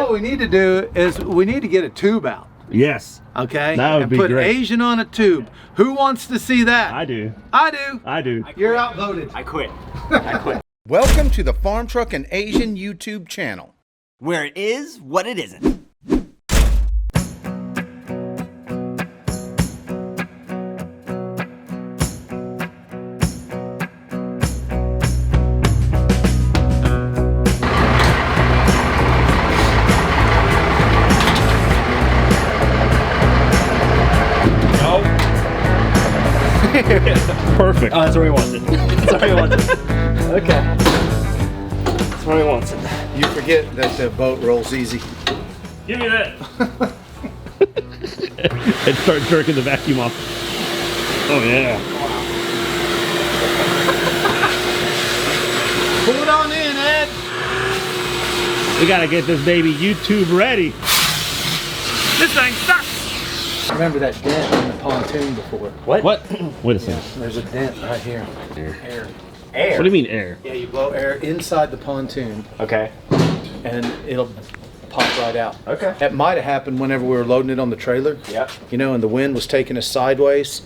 what we need to do is we need to get a tube out. Yes. Okay. That would and be put great. Asian on a tube. Who wants to see that? I do. I do. I do. You're outvoted. I quit. I quit. Welcome to the Farm Truck and Asian YouTube channel. Where it is what it isn't. Perfect. Oh, that's where he wants it. That's where he wants it. Okay. That's where he wants it. You forget that the boat rolls easy. Give me that. And start jerking the vacuum off. Oh yeah. Pull it on in, Ed. We gotta get this baby YouTube ready. This thing sucks. Remember that dent in the pontoon before? What? Wait a second. There's a dent right here. Air. What do you mean air? Yeah, you blow air inside the pontoon Okay. and it'll pop right out. Okay. That might have happened whenever we were loading it on the trailer. Yep. You know, and the wind was taking us sideways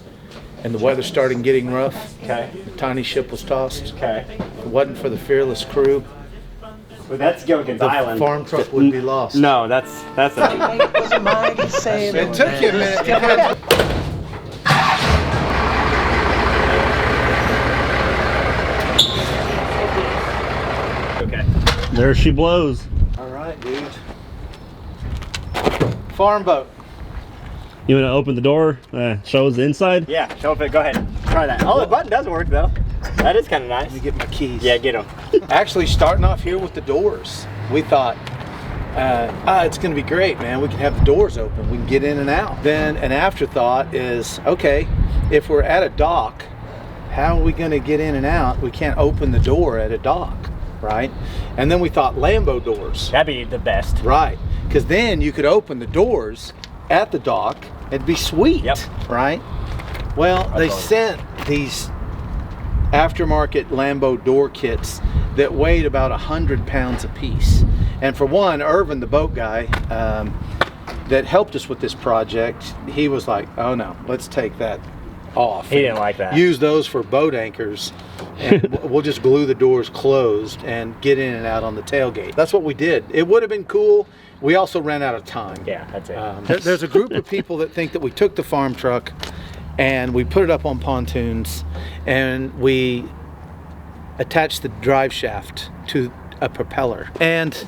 and the weather started getting rough. Okay. The tiny ship was tossed. Okay. If it wasn't for the fearless crew, Well, that's Gilligan's the Island. farm truck would be lost. No, that's a... It took you a minute to catch. Okay. There she blows. All right, dude. Farmboat. You wanna open the door? Show us the inside? Yeah, show it. Go ahead. Try that. Oh, the button does work though. That is kind of nice. Let me get my keys. Yeah, get them. Actually, starting off here with the doors, we thought, it's going to be great, man. We can have the doors open. We can get in and out. Then an afterthought is, okay, if we're at a dock, how are we going to get in and out? We can't open the door at a dock, right? And then we thought Lambo doors. That'd be the best. Right, because then you could open the doors at the dock. It'd be sweet, Yep. right? Well, they sent these aftermarket Lambo door kits that weighed about 100 pounds a piece. And for one, Irvin, the boat guy that helped us with this project, he was like, oh no, let's take that off. He didn't like that. Use those for boat anchors and we'll just glue the doors closed and get in and out on the tailgate. That's what we did. It would have been cool. We also ran out of time. Yeah, that's it. There's a group of people that think that we took the farm truck and we put it up on pontoons and we attached the drive shaft to a propeller, and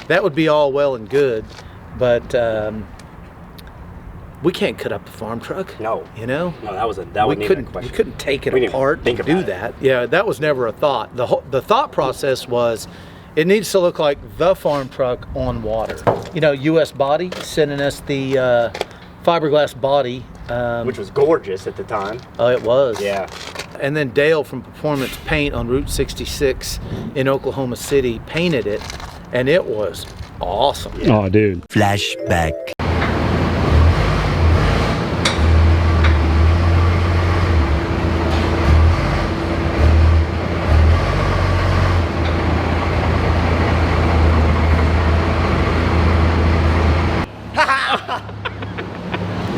that would be all well and good, but we can't cut up the farm truck. No. You know, No, that wasn't even a question. we couldn't take it We didn't apart think and do about it. that. Yeah, that was never a thought. The thought process was it needs to look like the farm truck on water. You know, US body sending us the fiberglass body, Which was gorgeous at the time. oh, it was. Yeah. And then Dale from Performance Paint on Route 66 in Oklahoma City painted it, and it was awesome. Oh, dude. Flashback.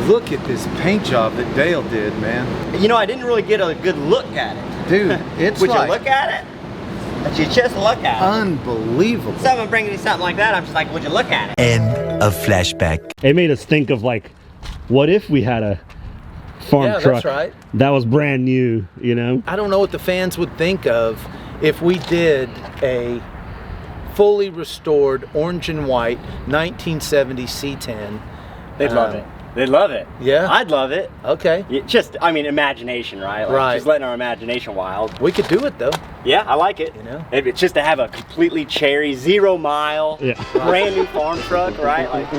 Look at this paint job that Dale did, man. You know, I didn't really get a good look at it. Dude, it's Would like you look at it? Would you just look at it? unbelievable. Someone bringing me something like that, I'm just like, would you look at it? End of flashback. It made us think of like, what if we had a farm Yeah, truck that's right. that was brand new, you know? I don't know what the fans would think of if we did a fully restored orange and white 1970 C10. They'd love it. They'd love it. Yeah? I'd love it. Okay, Just, I mean, imagination, right? Like, Right. Just letting our imagination wild. we could do it though. Yeah, I like it. You know? It's just to have a completely cherry, 0 mile, Yeah. brand new farm truck, right? Like,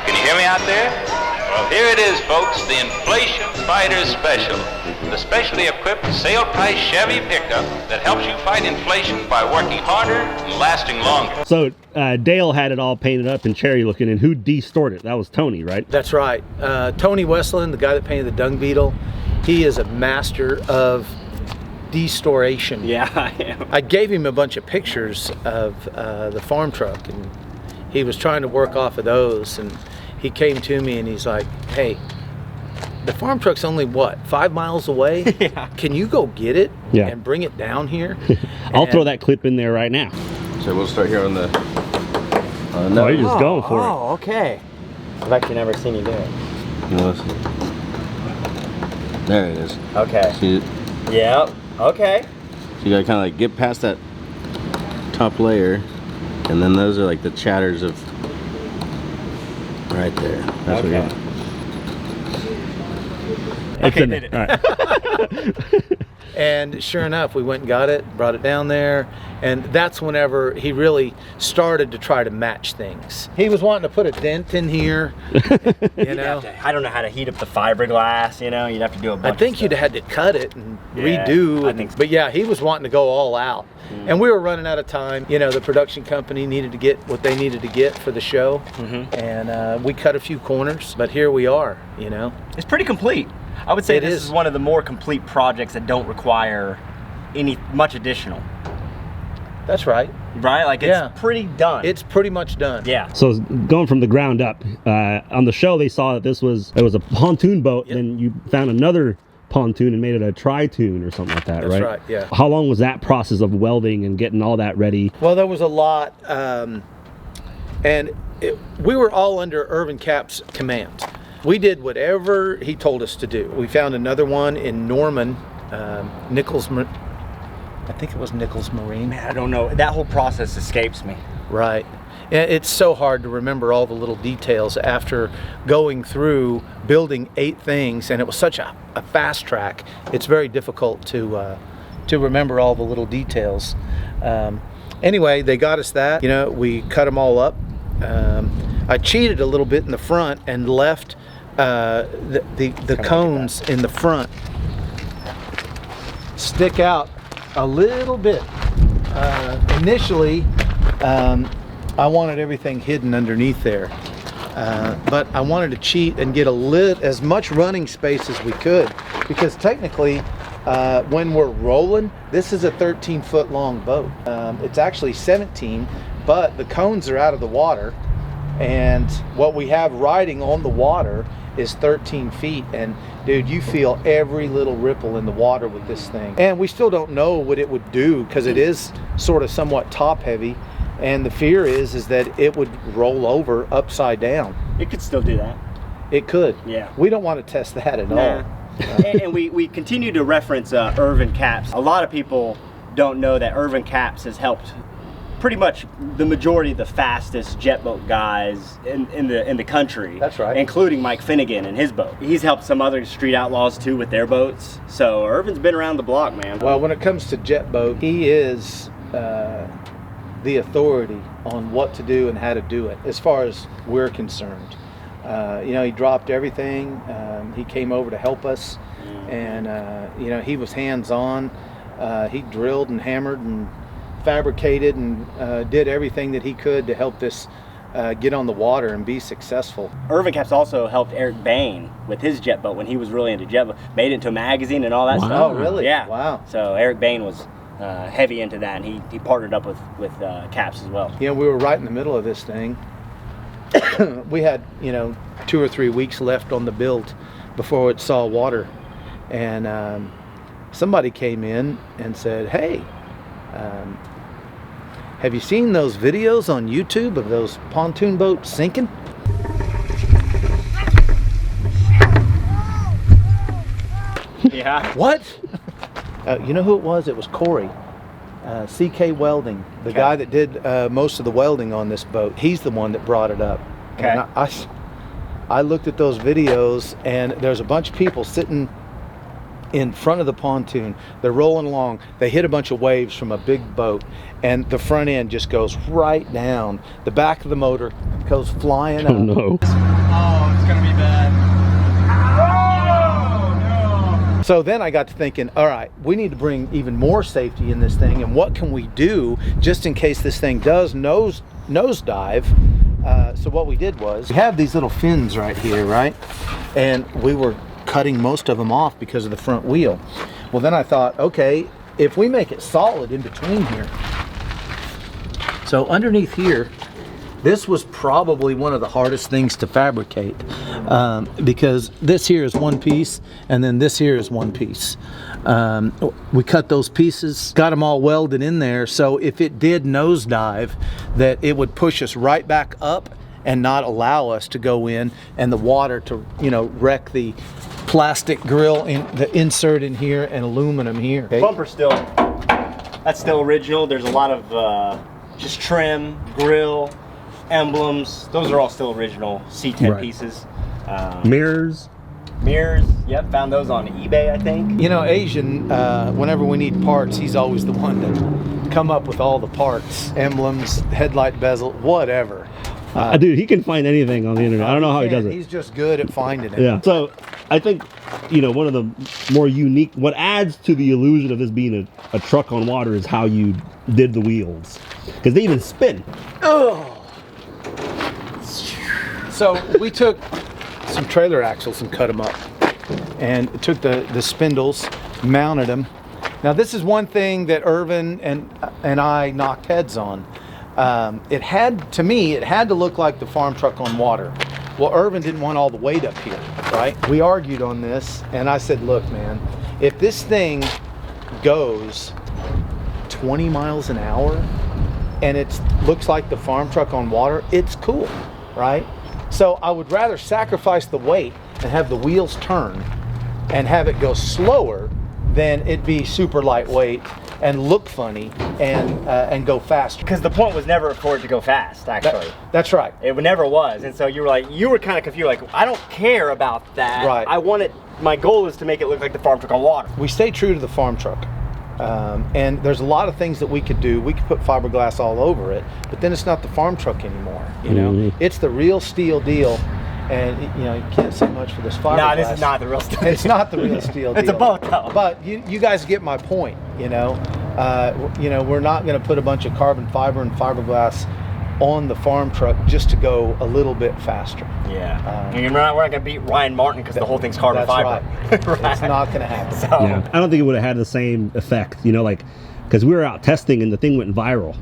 Can you hear me out there? Well, here it is, folks, the Inflation Fighter Special. The specially equipped sale price Chevy pickup that helps you fight inflation by working harder and lasting longer. So Dale had it all painted up and cherry looking, and who de-stored it? That was Tony, right? That's right. Tony Westland, the guy that painted the dung beetle, he is a master of destoration. Yeah, I am. I gave him a bunch of pictures of the farm truck, and he was trying to work off of those, and he came to me and he's like, hey, the farm truck's only what, 5 miles away? Yeah. Can you go get it Yeah. and bring it down here? I'll throw that clip in there right now. So we'll start here on the No, you're just going for it. Oh, okay. I've actually never seen you do it. no, there it is. Okay. See it? Yep. Okay. So you gotta kind of like get past that top layer, and then those are like the chatters of right there. That's Okay. what It's Okay, in did there. it. All right. And sure enough, we went and got it, brought it down there, and that's whenever he really started to try to match things. He was wanting to put a dent in here, you know. I don't know how to heat up the fiberglass, you know, you'd have to do a bunch I think of you'd stuff. have had to cut it and Yeah, redo. I And, think so. But yeah, he was wanting to go all out. And we were running out of time. You know, the production company needed to get what they needed to get for the show. And we cut a few corners, but here we are, you know. It's pretty complete. I would say It this is. is one of the more complete projects that don't require much additional, That's right. right? Like, it's Yeah. pretty done. It's pretty much done. yeah. So going from the ground up, on the show they saw that it was a pontoon boat. Yep. Then you found another pontoon and made it a tri-toon or something like that, That's right? right, yeah. How long was that process of welding and getting all that ready? Well, there was a lot, and we were all under Irvin Capp's command. We did whatever he told us to do. We found another one in Norman, I think it was Nichols Marine. Man, I don't know. That whole process escapes me. Right. It's so hard to remember all the little details after going through building 8 things, and it was such a fast track. It's very difficult to remember all the little details. Anyway, they got us that. You know, we cut them all up. I cheated a little bit in the front and left the cones in the front stick out a little bit. Initially, I wanted everything hidden underneath there, but I wanted to cheat and get as much running space as we could, because technically when we're rolling, this is a 13-foot long boat. It's actually 17, but the cones are out of the water, and what we have riding on the water is 13 feet, and dude, you feel every little ripple in the water with this thing. And we still don't know what it would do, because it is sort of somewhat top heavy, and the fear is that it would roll over upside down. It could still do that. It could. Yeah. We don't want to test that at all. And we continue to reference Irvin Capps. A lot of people don't know that Irvin Capps has helped pretty much the majority of the fastest jet boat guys in the country. That's right. Including Mike Finnegan and his boat. He's helped some other street outlaws too with their boats. So Irvin's been around the block, man. Well, when it comes to jet boat, he is the authority on what to do and how to do it, as far as we're concerned. You know, he dropped everything. He came over to help us, and you know, he was hands-on. He drilled and hammered and fabricated and did everything that he could to help this get on the water and be successful. Irvin Capps also helped Eric Bain with his jet boat when he was really into jet boat. Made it into a magazine and all that stuff. Oh, really? Yeah. Wow. So Eric Bain was heavy into that, and he partnered up with Capps as well. You know, we were right in the middle of this thing. We had, you know, 2 or 3 weeks left on the build before it saw water, and somebody came in and said, hey, have you seen those videos on YouTube of those pontoon boats sinking? Yeah. What? You know who it was? It was Corey, CK Welding, the guy that did most of the welding on this boat. He's the one that brought it up. Okay. And I looked at those videos, and there's a bunch of people sitting in front of the pontoon. They're rolling along. They hit a bunch of waves from a big boat, and the front end just goes right down. The back of the motor goes flying up. Oh no. Oh, it's gonna be bad. So then I got to thinking, all right, we need to bring even more safety in this thing, and what can we do just in case this thing does nosedive? So what we did was, we have these little fins right here, right? And we were cutting most of them off because of the front wheel. Well, then I thought, okay, if we make it solid in between here. So underneath here, this was probably one of the hardest things to fabricate because this here is one piece and then this here is one piece. We cut those pieces, got them all welded in there, so if it did nosedive, that it would push us right back up and not allow us to go in and the water to, you know, wreck the plastic grill, in the insert in here and aluminum here. Okay? Bumper still, that's still original. There's a lot of just trim, grill, emblems. Those are all still original C10 pieces. Mirrors. Mirrors, yep, found those on eBay, I think. You know, Asian, whenever we need parts, he's always the one that come up with all the parts, emblems, headlight bezel, whatever. Dude, he can find anything on the internet. I don't know how he does it. He's just good at finding it. Yeah. So I think, you know, one of the more unique, what adds to the illusion of this being a truck on water is how you did the wheels, because they even spin. Oh. So we took some trailer axles and cut them up, and took the spindles, mounted them. Now this is one thing that Irvin and I knocked heads on. It had to look like the farm truck on water. Well, Irvin didn't want all the weight up here, right? We argued on this, and I said, look, man, if this thing goes 20 miles an hour and it looks like the farm truck on water, it's cool, right? So I would rather sacrifice the weight and have the wheels turn and have it go slower than it be super lightweight and look funny and go faster. Because the point was never for it to go fast, actually. That's right. It never was. And so you were kind of confused, like, I don't care about that. Right. My goal is to make it look like the farm truck on water. We stay true to the farm truck. And there's a lot of things that we could do. We could put fiberglass all over it, but then it's not the farm truck anymore. You know, it's the real steel deal. And you know, you can't say much for this fiberglass. No, this is not the real steel. It's not the real steel deal. It's a boat though. But you guys get my point. You know, we're not going to put a bunch of carbon fiber and fiberglass on the farm truck just to go a little bit faster. Yeah. We're not going to beat Ryan Martin because the whole thing's carbon fiber. Right. Right. It's not going to happen. So, yeah. I don't think it would have had the same effect, you know, like, because we were out testing and the thing went viral.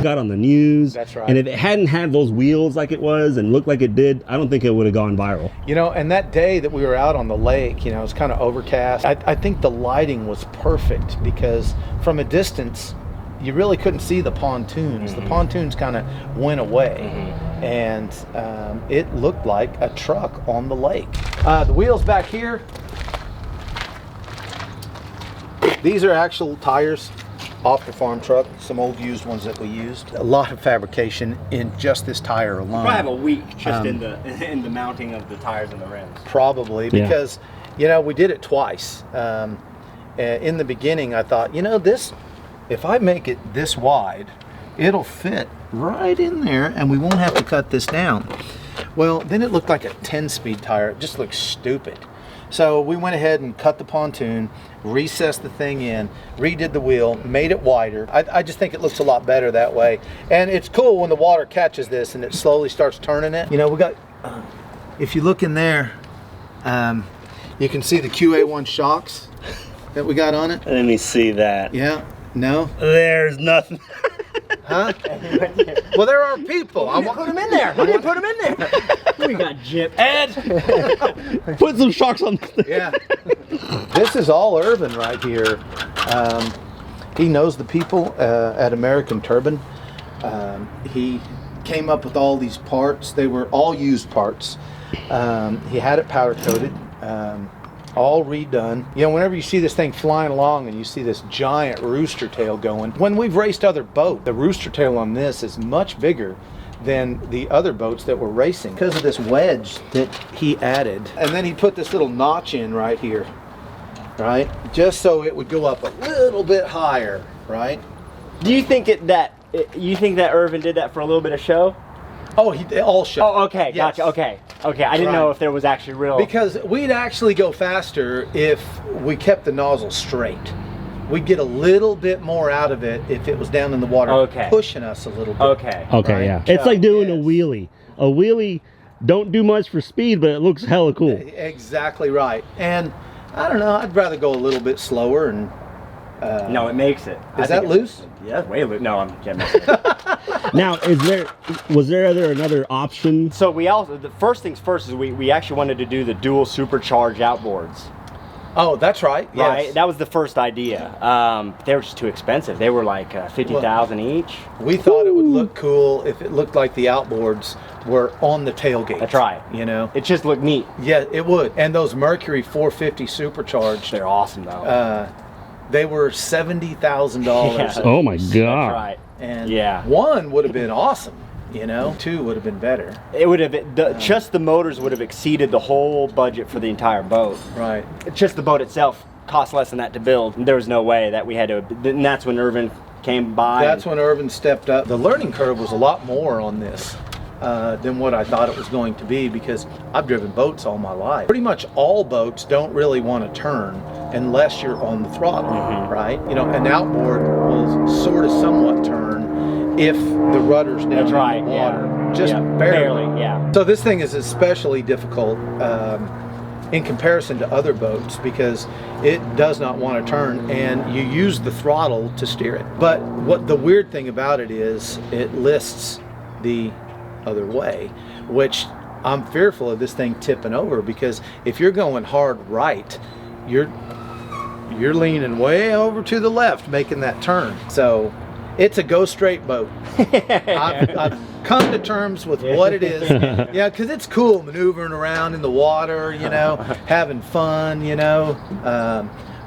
Got on the news. That's right. And if it hadn't had those wheels like it was and looked like it did, I don't think it would have gone viral. You know, and that day that we were out on the lake, you know, it was kind of overcast. I think the lighting was perfect because from a distance, you really couldn't see the pontoons. The pontoons kind of went away, and it looked like a truck on the lake. The wheels back here, these are actual tires off the farm truck, some old used ones that we used. A lot of fabrication in just this tire alone. Probably have a week just in the mounting of the tires and the rims. Probably, because you know, we did it twice. In the beginning I thought, you know, this, if I make it this wide, it'll fit right in there and we won't have to cut this down. Well, then it looked like a 10-speed tire. It just looked stupid. So we went ahead and cut the pontoon, recessed the thing in, redid the wheel, made it wider. I just think it looks a lot better that way. And it's cool when the water catches this and it slowly starts turning it. You know, we got, if you look in there, you can see the QA1 shocks that we got on it. Let me see that. Yeah, no? There's nothing. Huh? Well, there are people. I want to put them in there. I want to put them in there. We got gypped. Ed! Put some shocks on this thing. Yeah. This is all Irvin right here. He knows the people at American Turbine. He came up with all these parts. They were all used parts. He had it powder coated. All redone. You know, whenever you see this thing flying along and you see this giant rooster tail going, when we've raced other boats, the rooster tail on this is much bigger than the other boats that we're racing because of this wedge that he added. And then he put this little notch in right here, right? Just so it would go up a little bit higher, right? Do you think that Irvin did that for a little bit of show? Oh, he all show. Oh, okay, yes. Gotcha. Okay. I didn't know if there was actually real. Because we'd actually go faster if we kept the nozzle straight, we'd get a little bit more out of it if it was down in the water, Okay. pushing us a little bit. Okay. Okay, Right. yeah. It's like doing a Yes. wheelie. A wheelie don't do much for speed, but it looks hella cool. Exactly right. And I don't know, I'd rather go a little bit slower and No, it makes it. Is that loose? Yeah, way loose. No, I'm kidding. Now, was there another option? So we also, the first things first is we actually wanted to do the dual supercharged outboards. Oh, that's right. Yes. Right, that was the first idea. They were just too expensive. They were like 50,000 each. We thought it would look cool if it looked like the outboards were on the tailgate. That's right. You know? It just looked neat. Yeah, it would. And those Mercury 450 supercharged, They're awesome though. they were $70,000. Yeah. Oh my That's god! right. And Yeah. one would have been awesome. You know, two would have been better. It would have just the motors would have exceeded the whole budget for the entire boat. Right. Just the boat itself cost less than that to build. There was no way that we had to. And that's when Irvin came by. That's when Irvin stepped up. The learning curve was a lot more on this than what I thought it was going to be, because I've driven boats all my life. Pretty much all boats don't really want to turn unless you're on the throttle, right? You know, an outboard will sort of somewhat turn if the rudder's down That's in right, the water. yeah. Just Yeah, barely. yeah. So this thing is especially difficult in comparison to other boats because it does not want to turn, and you use the throttle to steer it. But what the weird thing about it is it lists the other way, which I'm fearful of this thing tipping over, because if you're going hard right, you're leaning way over to the left making that turn. So it's a go straight boat. I've come to terms with what it is. Yeah, because it's cool maneuvering around in the water, you know, having fun, you know.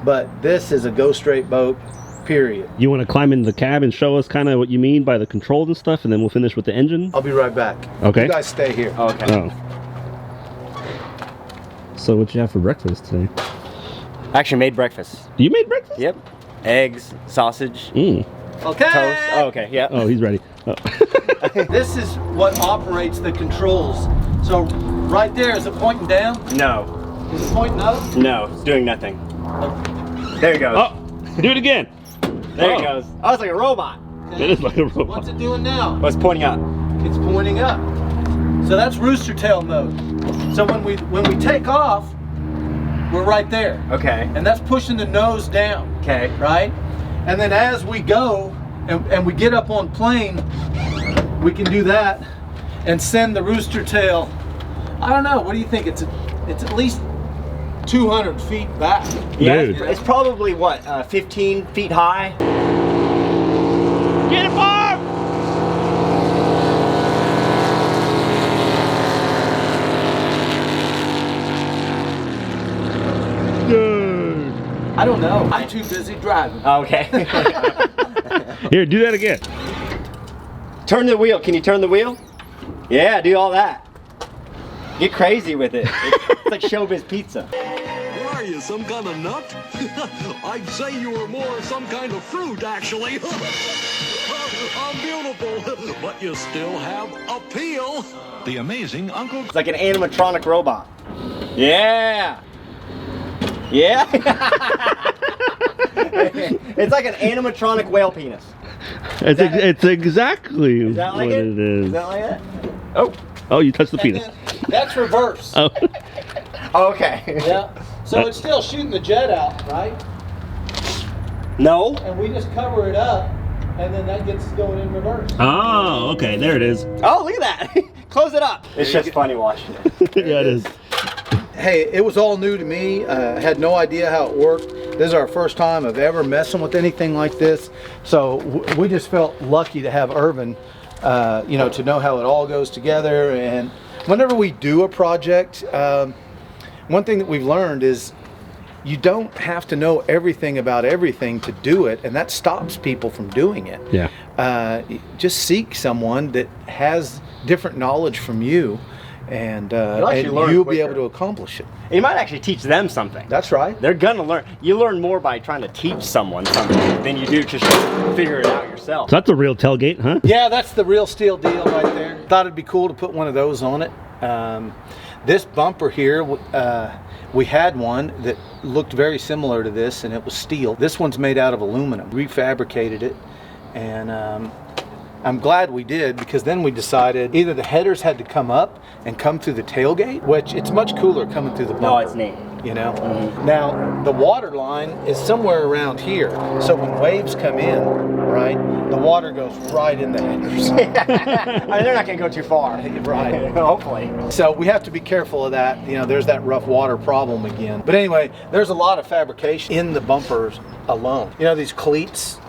But this is a go straight boat, period. You want to climb in the cab and show us kind of what you mean by the controls and stuff, and then we'll finish with the engine? I'll be right back. Okay. You guys stay here. Okay. Oh. So what you have for breakfast today? Actually made breakfast. You made breakfast? Yep. Eggs, sausage, Mm. Okay. toast. Oh, okay. Yeah. Oh, he's ready. Oh. This is what operates the controls. So right there, is it pointing down? No. Is it pointing up? No. It's doing nothing. There it goes. Oh, do it again. There Oh. it goes. Oh, it's like a robot. It is like a robot. What's it doing now? Oh, it's pointing up. It's pointing up. So that's rooster tail mode. So when we take off, we're right there. Okay. And that's pushing the nose down. Okay. Right? And then as we go and we get up on plane, we can do that and send the rooster tail. I don't know, what do you think? It's at least 200 feet back. Yeah. Dude. It's probably what, 15 feet high. Get it, Barb! Dude. I don't know. I'm too busy driving. Okay. Here, do that again. Turn the wheel. Can you turn the wheel? Yeah, do all that. Get crazy with it. It's like showbiz pizza. What are you, some kind of nut? I'd say you were more some kind of fruit, actually. I'm beautiful, but you still have appeal. The amazing Uncle... It's like an animatronic robot. Yeah. Yeah. It's like an animatronic whale penis. It's exactly Is that like what it? it is. Is that like it? Oh. Oh, you touched the And penis. then that's reverse. Oh. Okay. Yeah. So it's still shooting the jet out, right? No. And we just cover it up, and then that gets us going in reverse. Oh, okay, there it is. Oh, look at that. Close it up. It's just funny watching it. Yeah, it is. Hey, it was all new to me. I had no idea how it worked. This is our first time of ever messing with anything like this. So we just felt lucky to have Irvin, you know, to know how it all goes together. And whenever we do a project, one thing that we've learned is you don't have to know everything about everything to do it, and that stops people from doing it. Yeah. Just seek someone that has different knowledge from you, and actually learn you'll be quicker. able to accomplish it. You might actually teach them something. That's right. They're gonna learn. You learn more by trying to teach someone something than you do just figure it out yourself. So that's a real tailgate, huh? Yeah, that's the real steel deal right there. Thought it'd be cool to put one of those on it. This bumper here, we had one that looked very similar to this, and it was steel. This one's made out of aluminum. Refabricated it, and I'm glad we did, because then we decided either the headers had to come up and come through the tailgate, which it's much cooler coming through the bumper. No, it's neat. You know? Now, the water line is somewhere around here. So when waves come in, right, the water goes right in the headers. I mean, they're not going to go too far. Right. Hopefully. So we have to be careful of that. You know, there's that rough water problem again. But anyway, there's a lot of fabrication in the bumpers alone. You know, these cleats,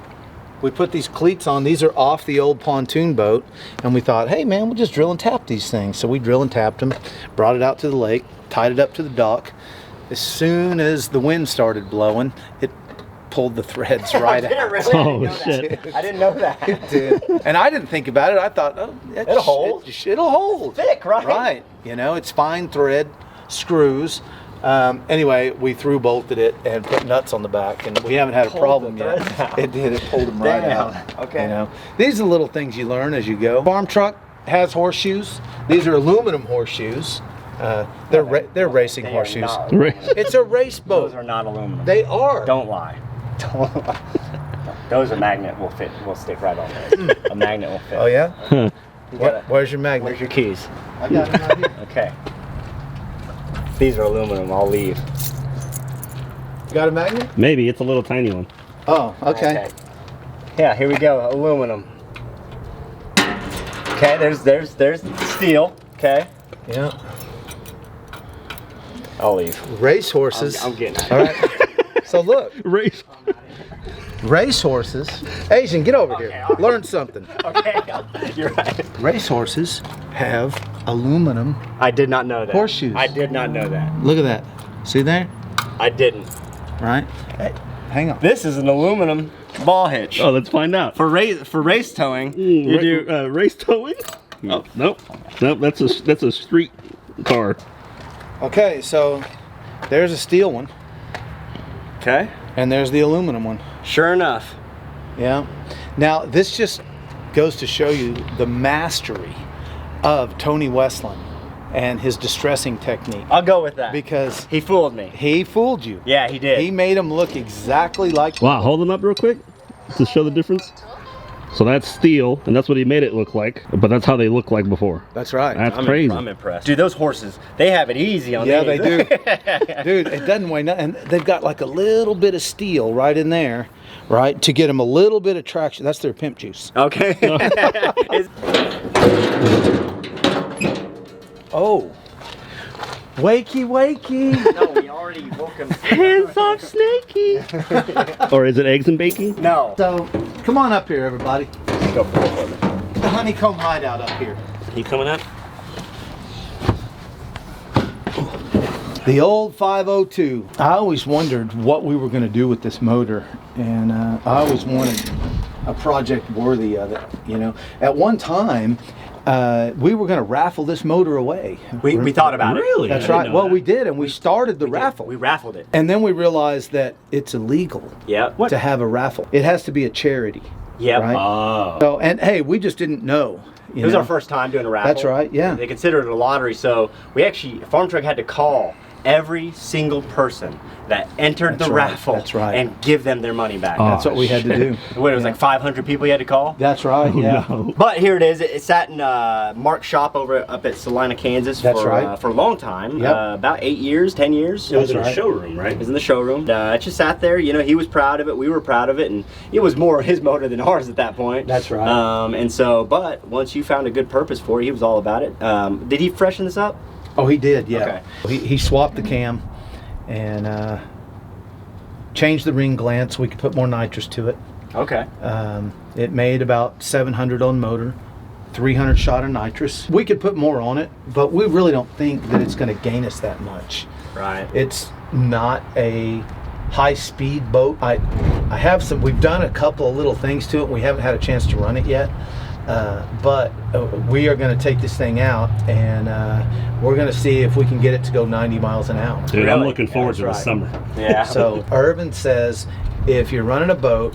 we put these cleats on. These are off the old pontoon boat, and we thought, hey man, we'll just drill and tap these things. So we drill and tapped them, brought it out to the lake, tied it up to the dock. As soon as the wind started blowing, it pulled the threads right out. Really? Oh shit! I didn't know that. It did. And I didn't think about it. I thought, oh, It'll hold. It'll hold. Thick, right? Right. You know, it's fine thread, screws. Anyway, we through bolted it and put nuts on the back, and we haven't had a problem yet. It did. It pulled them right out. Okay. You know, these are the little things you learn as you go. Farm truck has horseshoes. These are aluminum horseshoes. They're racing They are horseshoes. not. It's a race boat. Those are not aluminum. They are. Don't lie. Don't lie. Those a magnet will fit. Will stick right on there. A magnet will fit. Oh yeah. You gotta- Where's your magnet? Where's your keys? I got them right here. Okay. These are aluminum. I'll leave. You got a magnet? Maybe it's a little tiny one. Oh, okay. Yeah, here we go. Aluminum. Okay, there's steel. Okay. Yeah. I'll leave. Race horses. I'm getting it. All right. So look, Race. race horses. Asian, get over here. all right. Learn something. Okay, you're right. Race horses have aluminum. I did not know that. Horseshoes. I did not know that. Look at that. See there? I didn't. Right. Hey, hang on. This is an aluminum ball hitch. Oh, let's find out. For race towing, you do. Race towing? Oh, nope. That's a street car. Okay, so there's a steel one, Okay. and there's the aluminum one. Sure enough. Yeah. Now this just goes to show you the mastery of Tony Westland and his distressing technique, I'll go with that. because He fooled me. he fooled you. Yeah, he did. He made them look exactly like. Wow, hold them up real quick to show the difference. So that's steel, and that's what he made it look like. But that's how they look like before. That's right. That's crazy. I'm impressed. Dude, those horses, they have it easy on Yeah, these. they do. Dude, it doesn't weigh nothing. And they've got like a little bit of steel right in there, right, to get them a little bit of traction. That's their pimp juice. Okay. Oh. Wakey, wakey. No, we already woke him. Hands off, Snakey! Or is it eggs and bacon? No. So, come on up here, everybody. Go for it. The honeycomb hideout up here. You coming up? The old 502. I always wondered what we were going to do with this motor, and I always wanted a project worthy of it. You know, at one time, we were going to raffle this motor away. We thought about it. Really? That's I didn't right. know Well, that. we did, and we started the raffle. We raffled it. And then we realized that it's illegal Yep. to have a raffle. It has to be a charity. Yep. Right? Oh. So, and hey, we just didn't know. It was our first time doing a raffle. That's right, yeah. They considered it a lottery, so we actually, Farm Truck had to call every single person that entered That's the right, raffle that's right. and give them their money back. Oh. That's what we had to do. What, it was like 500 people you had to call? That's right, yeah. No. But here it is. It sat in Mark's shop up at Salina, Kansas That's for, right. For a long time. Yep. About 8 years, 10 years. It was in That's a right. showroom, right? It was in the showroom. It just sat there. You know, he was proud of it. We were proud of it. And it was more his motor than ours at that point. That's right. And so, but once you found a good purpose for it, he was all about it. Did he freshen this up? Oh, he did, yeah. Okay. He swapped the cam and changed the ring gland so we could put more nitrous to it. Okay. It made about 700 on motor, 300 shot of nitrous. We could put more on it, but we really don't think that it's going to gain us that much. Right. It's not a high-speed boat. I have some. We've done a couple of little things to it. We haven't had a chance to run it yet, but we are going to take this thing out and we're going to see if we can get it to go 90 miles an hour. Dude, I'm Really? looking forward to That's the right. summer. Yeah. So Irvin says if you're running a boat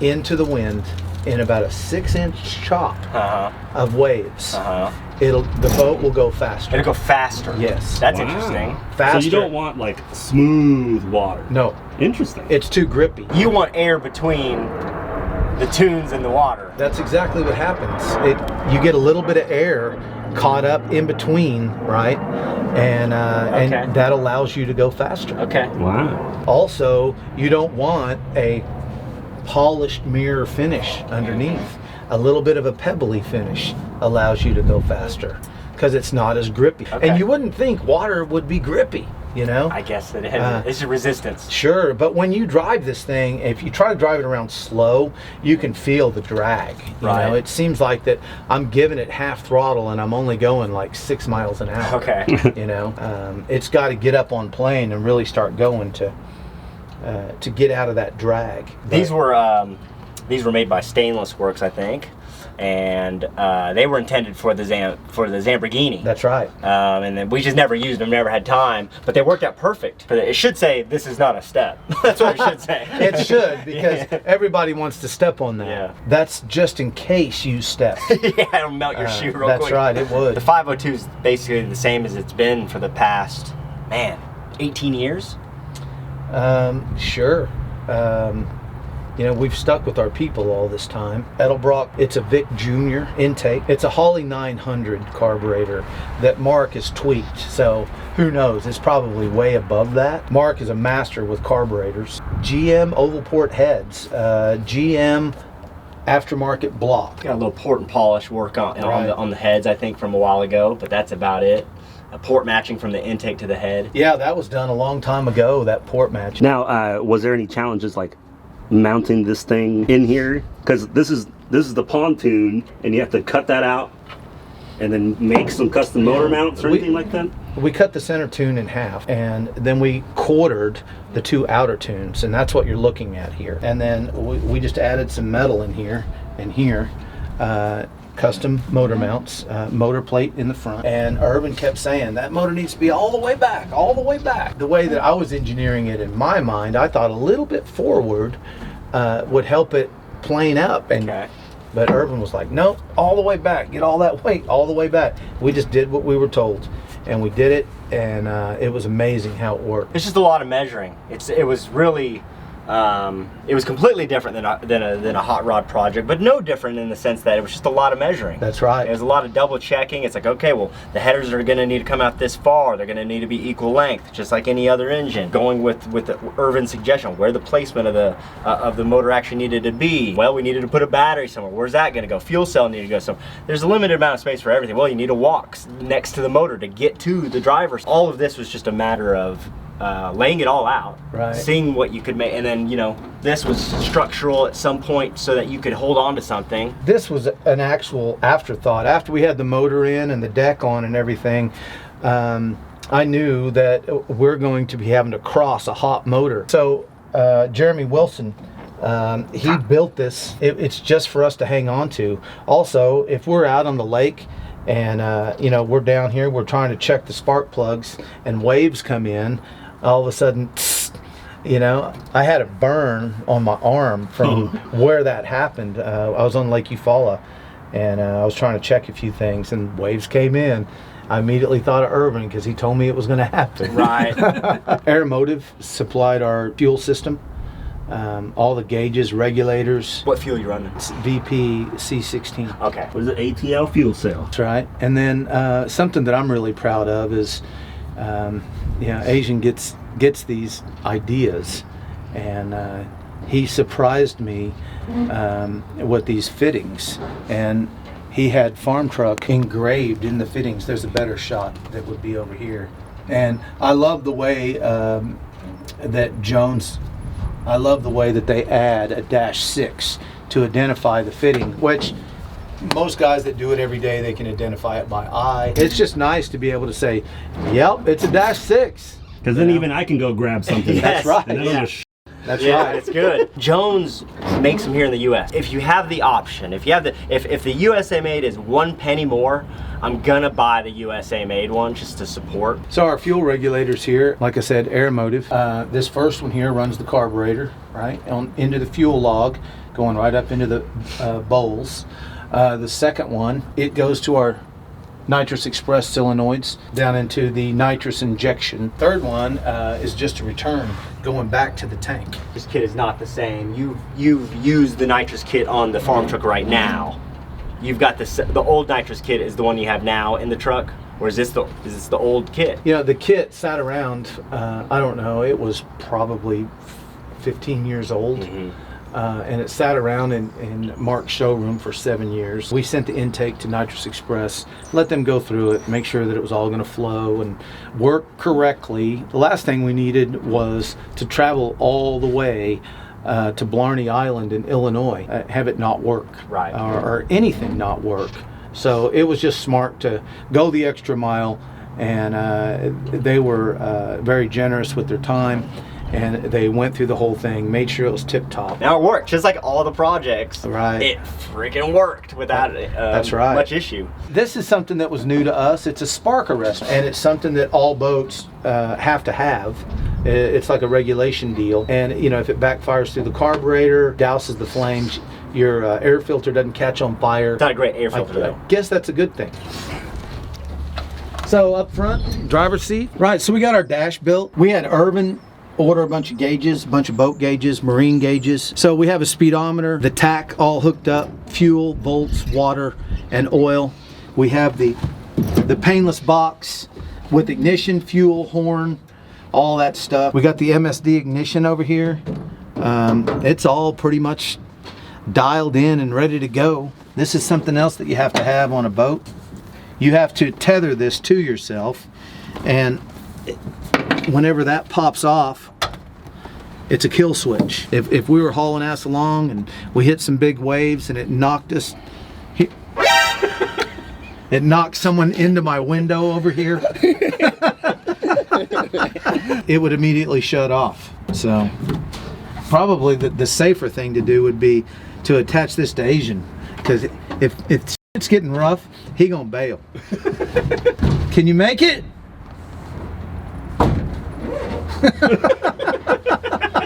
into the wind in about a 6-inch chop Uh-huh. of waves, Uh-huh. the boat will go faster. It'll go faster. Yes. That's Wow. interesting. Faster. So you don't want like smooth water. No, Interesting. it's too grippy. You want air between the tunes and the water. That's exactly what happens. You get a little bit of air caught up in between, right? And and that allows you to go faster. Okay. Wow. Also, you don't want a polished mirror finish underneath. A little bit of a pebbly finish allows you to go faster because it's not as grippy. Okay. And you wouldn't think water would be grippy, you know? I guess it has it's a resistance. Sure, but when you drive this thing, if you try to drive it around slow, you can feel the drag. You Right. know, it seems like that I'm giving it half throttle and I'm only going like 6 miles an hour. Okay. You know, it's got to get up on plane and really start going to get out of that drag. These were made by Stainless Works, I think, and they were intended for the Lamborghini. That's right. And then we just never used them, never had time, but they worked out perfect. But it should say this is not a step. That's what it should say. It should, because everybody wants to step on that. Yeah. That's just in case you step. Yeah, it'll melt your shoe real that's quick. right, it would. The 502 is basically the same as it's been for the past, 18 years. Sure. You know, we've stuck with our people all this time. Edelbrock, it's a Vic Jr. intake. It's a Holly 900 carburetor that Mark has tweaked. So who knows? It's probably way above that. Mark is a master with carburetors. GM oval port heads. GM aftermarket block. Got a little port and polish work Right. on the heads, I think, from a while ago, but that's about it. A port matching from the intake to the head. Yeah, that was done a long time ago, that port match. Now, was there any challenges like mounting this thing in here? Because this is the pontoon, and you have to cut that out and then make some custom motor mounts or anything like that? We cut the center tune in half, and then we quartered the two outer tunes, and that's what you're looking at here. And then we just added some metal in here and here, custom motor mounts, motor plate in the front. And Urban kept saying that motor needs to be all the way back, all the way back. The way that I was engineering it in my mind, I thought a little bit forward would help it plane up. And but Urban was like, no, all the way back, get all that weight all the way back. We just did what we were told, and we did it, and it was amazing how it worked. It's just a lot of measuring. It was really, it was completely different than a hot rod project, but no different in the sense that it was just a lot of measuring. That's right. It was a lot of double checking. It's like, okay, well, the headers are going to need to come out this far. They're going to need to be equal length, just like any other engine. Going with the Irvin's suggestion, where the placement of the motor actually needed to be. Well, we needed to put a battery somewhere. Where's that going to go? Fuel cell needed to go somewhere. There's a limited amount of space for everything. Well, you need a walk next to the motor to get to the driver. All of this was just a matter of laying it all out, right, seeing what you could make, and then, you know, this was structural at some point so that you could hold on to something. This was an actual afterthought. After we had the motor in and the deck on and everything, I knew that we're going to be having to cross a hot motor. So Jeremy Wilson, he built this. It's just for us to hang on to. Also, if we're out on the lake and you know, we're down here, we're trying to check the spark plugs and waves come in, all of a sudden, you know, I had a burn on my arm from where that happened. I was on Lake Eufaula, and I was trying to check a few things, and waves came in. I immediately thought of Urban because he told me it was going to happen. Right. Aeromotive supplied our fuel system, all the gauges, regulators. What fuel you running? It's VP C16. Okay. What is it? ATL fuel cell. That's right. And then something that I'm really proud of is, you know, Asian gets these ideas, and he surprised me with these fittings, and he had Farm Truck engraved in the fittings. There's a better shot that would be over here, and I love the way that Jones. I love the way that they add a -6 to identify the fitting, which most guys that do it every day, they can identify it by eye. It's just nice to be able to say, yep, it's a -6. Because then even I can go grab something. Yes. That's right. And Yeah. That's Yeah, right. it's good. Jones makes them here in the U.S. If you have the option, if the USA made is 1 penny more, I'm gonna buy the USA made one just to support. So our fuel regulators here, like I said, Aeromotive. This first one here runs the carburetor, right, into the fuel log, going right up into the bowls. The second one, it goes to our nitrous express solenoids down into the nitrous injection. Third one is just a return going back to the tank. This kit is not the same. You've used the nitrous kit on the farm truck right now. You've got the old nitrous kit is the one you have now in the truck, or is this the old kit? You know, the kit sat around, I don't know, it was probably 15 years old. And it sat around in Mark's showroom for 7 years. We sent the intake to Nitrous Express, let them go through it, make sure that it was all going to flow and work correctly. The last thing we needed was to travel all the way to Blarney Island in Illinois, have it not work, right, or anything not work. So it was just smart to go the extra mile, and they were very generous with their time. And they went through the whole thing, made sure it was tip-top. Now it worked, just like all the projects. Right. It freaking worked without That's right. much issue. This is something that was new to us. It's a spark arrestor, and it's something that all boats have to have. It's like a regulation deal. And, you know, if it backfires through the carburetor, douses the flames, your air filter doesn't catch on fire. It's not a great air filter, though. I guess that's a good thing. So up front, driver's seat. Right, so we got our dash built. We had Irvin order a bunch of gauges, a bunch of boat gauges, marine gauges. So we have a speedometer, the tack all hooked up, fuel, volts, water, and oil. We have the painless box with ignition, fuel, horn, all that stuff. We got the MSD ignition over here. It's all pretty much dialed in and ready to go. This is something else that you have to have on a boat. You have to tether this to yourself, and whenever that pops off, it's a kill switch. If we were hauling ass along and we hit some big waves and it knocked us, it knocked someone into my window over here, it would immediately shut off. So probably the safer thing to do would be to attach this to AZN, because if it's getting rough, he gonna bail. Can you make it?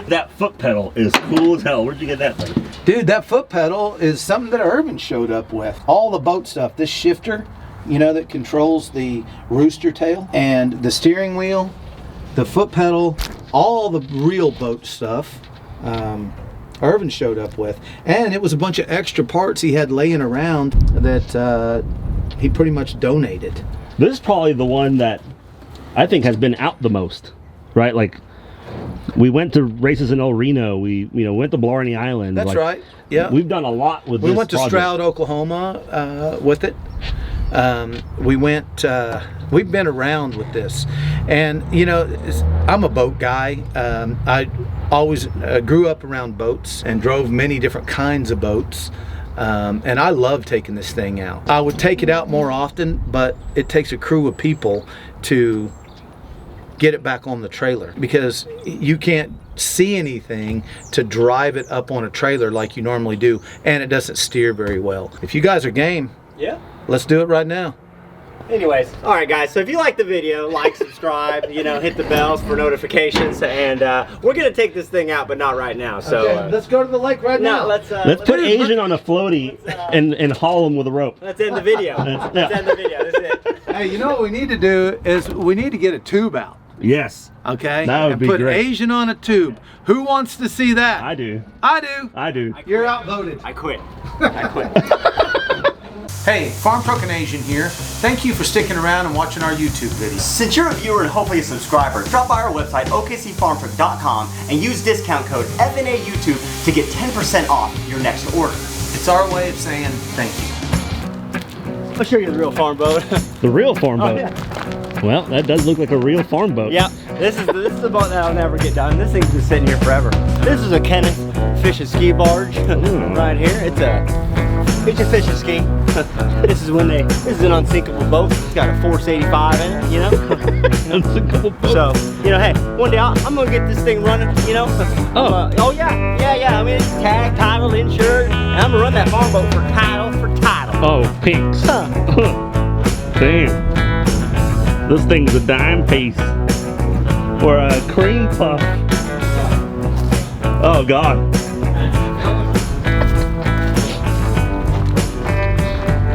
That foot pedal is cool as hell. Where'd you get that thing? Dude, that foot pedal is something that Irvin showed up with. All the boat stuff, this shifter, you know, that controls the rooster tail, and the steering wheel, the foot pedal, all the real boat stuff, Irvin showed up with. And it was a bunch of extra parts he had laying around that he pretty much donated. This is probably the one that I think has been out the most, right? Like, we went to races in El Reno. We went to Blarney Island. That's like, right. Yeah. We've done a lot with this. We went to project. Stroud, Oklahoma with it. We've been around with this. And, you know, I'm a boat guy. I always grew up around boats and drove many different kinds of boats. And I love taking this thing out. I would take it out more often, but it takes a crew of people to get it back on the trailer, because you can't see anything to drive it up on a trailer like you normally do, and it doesn't steer very well. If you guys are game, yeah, let's do it right now. Anyways, all right guys, so if you like the video, like, subscribe, you know, hit the bells for notifications, and we're gonna take this thing out, but not right now. So okay, let's go to the lake right now. Let's put AZN on a floaty and haul him with a rope. Let's end the video. Let's end the video. That's it. Hey, you know what we need to do is we need to get a tube out. Yes. Okay. That would and be put great. AZN on a tube. Who wants to see that? I do. I do. I do. You're outvoted. I quit. I quit. Hey, FarmtruckandAZN here. Thank you for sticking around and watching our YouTube video. Since you're a viewer and hopefully a subscriber, drop by our website, okcfarmtruck.com, and use discount code FNAYouTube to get 10% off your next order. It's our way of saying thank you. I'll show you the real farm boat. The real farm boat. Oh, yeah. Well, that does look like a real farm boat. Yeah, this is the boat that'll never get done. This thing's been sitting here forever. This is a Kenneth fish and ski barge right here. It's a fish and ski. This is an unsinkable boat. It's got a Force 85 in it, you know. Unsinkable boat. So, you know, hey, one day I'm gonna get this thing running, you know. Oh yeah. I mean, it's tagged, titled, insured, and I'm gonna run that farm boat for title. Oh, pinks. Damn. This thing's a dime piece. Or a cream puff. Oh God.